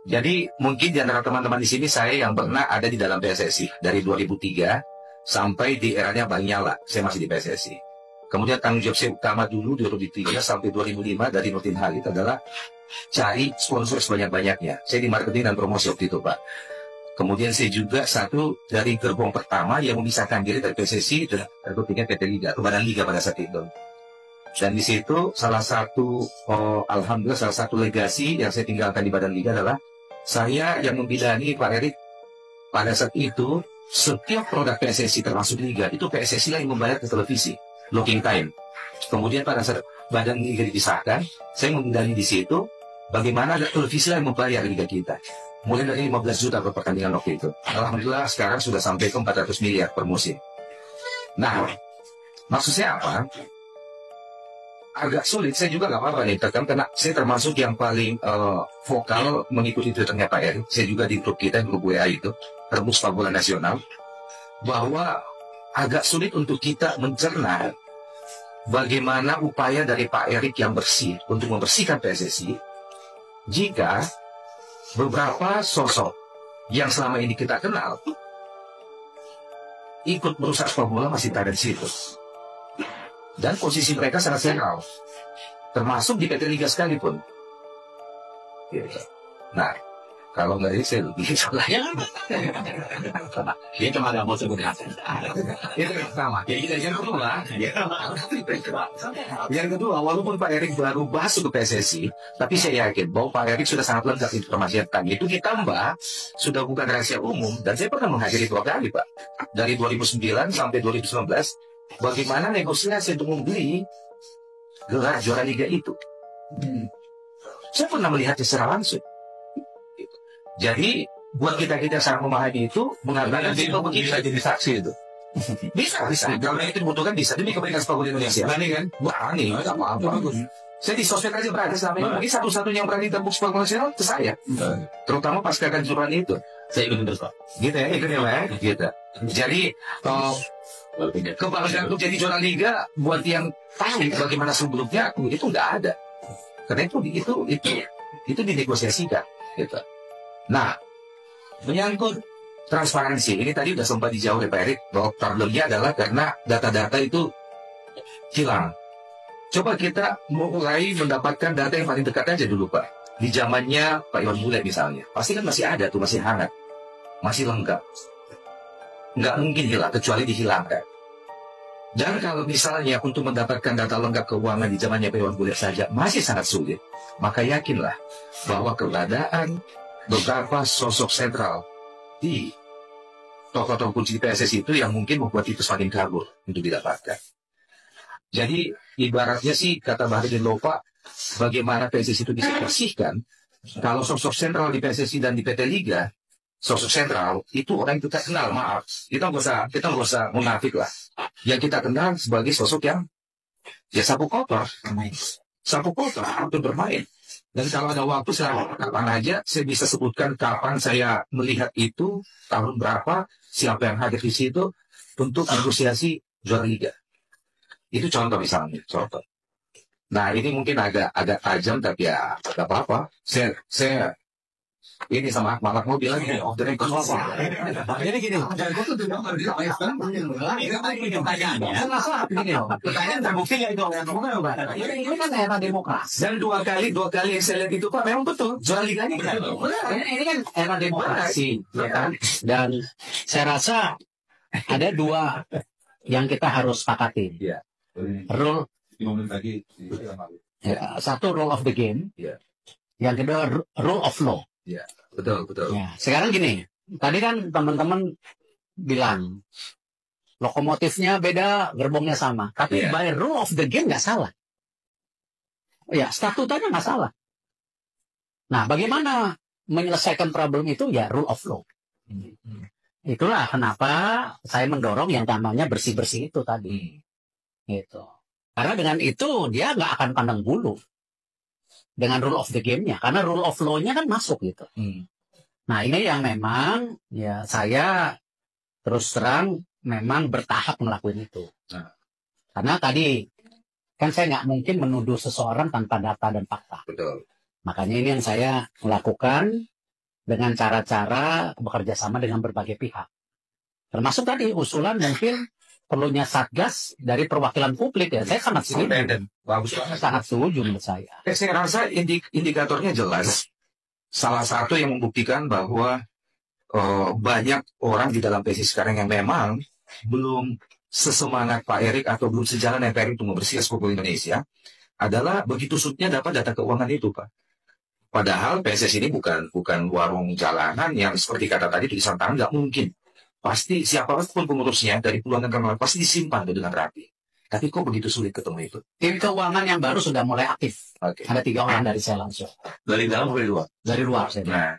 Jadi mungkin di antara teman-teman di sini saya yang pernah ada di dalam PSSI dari 2003 sampai di eranya Bang Nyala, saya masih di PSSI. Kemudian tanggung jawab saya utama dulu 2003 sampai 2005 dari Nurdin Halid adalah cari sponsor sebanyak-banyaknya. Saya di marketing dan promosi waktu itu, Pak. Kemudian saya juga satu dari gerbong pertama yang memisahkan diri dari PSSI dan terbentuknya PT Liga, Badan Liga pada saat itu. Dan di situ salah satu, alhamdulillah salah satu legasi yang saya tinggalkan di Badan Liga adalah saya yang membidani Pak Erik pada saat itu. Setiap produk PSSI termasuk Liga itu PSSI lah yang membayar ke televisi, locking time. Kemudian pada saat Badan Liga dipisahkan, saya membidani di situ bagaimana ada televisi lah yang membayar Liga kita. Mulai dari 15 juta per pertandingan waktu itu. Alhamdulillah sekarang sudah sampai ke 400 miliar per musim. Nah, maksud saya apa? Agak sulit, saya juga nggak apa-apa nih, karena saya termasuk yang paling vokal mengikuti Twitternya Pak Erik. Saya juga di grup kita, grup WA itu, Rebus Sepak Bola Nasional, bahwa agak sulit untuk kita mencerna bagaimana upaya dari Pak Erik yang bersih untuk membersihkan PSSI jika beberapa sosok yang selama ini kita kenal ikut merusak sepak bola masih ada di situ. Dan posisi mereka sangat sentral, termasuk di PT Liga sekalipun. Nah, kalau nggak ini saya lebih salah ya. Dia cuma nggak mau sebut hasil. Itu yang pertama. Yang kedua, walaupun Pak Erik baru masuk ke PSSI, tapi saya yakin bahwa Pak Erik sudah sangat lengkap informasi tentang itu. Ditambah sudah bukan rahasia umum, dan saya pernah menghadiri 2 kali, Pak, dari 2009 sampai 2019. Bagaimana negosiasi untuk membeli gelar juara Liga itu? Saya pernah melihatnya secara langsung. Jadi buat kita sangat memahami itu, mengatakan itu bisa jadi saksi itu. Bisa. Kalau itu dibutuhkan bisa demi kebaikan sepak bola Indonesia. Berani kan? Berani. Apa-apa. Saya di sosmed aja berani selama ini. Mungkin satu-satunya yang berani tembus sepak bola nasional itu saya. Terutama pasca kanjuran itu. Saya ikutin terus, Pak. Gitu ya, gitu. Jadi kebanggaan untuk jadi juara Liga buat yang tahu bagaimana sebelumnya itu nggak ada. Karena itu dinegosiasikan. Gitu. Nah, menyangkut transparansi ini tadi sudah sempat dijawab oleh Pak Erik bahwa problemnya adalah karena data-data itu hilang. Coba kita mulai mendapatkan data yang paling dekat aja dulu, Pak. Di zamannya Pak Iwan Bule misalnya, pasti kan masih ada tuh, masih hangat, masih lengkap. Nggak mungkin hilang kecuali dihilangkan. Dan kalau misalnya untuk mendapatkan data lengkap keuangan di zamannya Pak Iwan Bule saja masih sangat sulit, maka yakinlah bahwa keberadaan beberapa sosok sentral di tokoh-tokoh kunci PSSI itu yang mungkin membuat itu semakin kabur untuk didapatkan. Jadi ibaratnya sih kata Baharudin Lopa, bagaimana PSSI itu bisa bersihkan kalau sosok sentral di PSSI dan di PT Liga, sosok sentral itu orang yang kita kenal, maaf, kita nggak usah munafik lah. Yang kita kenal sebagai sosok yang ya sapu kotor untuk bermain. Dan kalau ada waktu, kapan aja saya bisa sebutkan kapan saya melihat itu, tahun berapa, siapa yang hadir di situ untuk negosiasi juara Liga. Itu contoh misalnya, contoh. Nah ini mungkin agak tajam, tapi ya nggak apa-apa. Saya ini sama Akmal mau bilang gini, off the record apa? Jadi gini, pertanyaan terbukti nggak itu? Ini kan era demokrasi. Dan dua kali yang saya lihat itu Pak memang betul juara Liganya kan. Ini kan era demokrasi, ya kan? Dan saya rasa ada 2 yang kita harus sepakati. Rule, satu rule of the game, yang kedua rule of law. Ya, betul. Ya, sekarang gini, tadi kan teman-teman bilang lokomotifnya beda, gerbongnya sama. Tapi by rule of the game nggak salah. Ya, statutanya nggak salah. Nah, bagaimana menyelesaikan problem itu? Ya, rule of law. Itulah kenapa saya mendorong yang namanya bersih-bersih itu tadi. Gitu. Karena dengan itu dia nggak akan pandang bulu dengan rule of the game-nya, karena rule of law-nya kan masuk gitu. Nah ini yang memang ya saya terus terang memang bertahap ngelakuin itu. Karena tadi kan saya nggak mungkin menuduh seseorang tanpa data dan fakta. Betul. Makanya ini yang saya lakukan dengan cara-cara bekerja sama dengan berbagai pihak. Termasuk tadi usulan mungkin perlunya satgas dari perwakilan publik ya. Saya sangat setuju. Bagus banget. Sangat setuju menurut saya. Saya rasa indikatornya jelas. Salah satu yang membuktikan bahwa banyak orang di dalam PSSI sekarang yang memang belum sesemangat Pak Erik atau belum sejalan dengan Pak Erik untuk membersihkan sepak bola Indonesia adalah begitu sulitnya dapat data keuangan itu, Pak. Padahal PSSI ini bukan warung jalanan yang seperti kata tadi tulisan tangan, nggak mungkin. Pasti siapapun pengurusnya dari puluhan negara pasti disimpan dengan rapi. Tapi kok begitu sulit ketemu itu? Tim keuangan yang baru sudah mulai aktif. Oke. Ada 3 orang dari saya langsung. Dari dalam atau dari luar? Dari luar saya. Nah,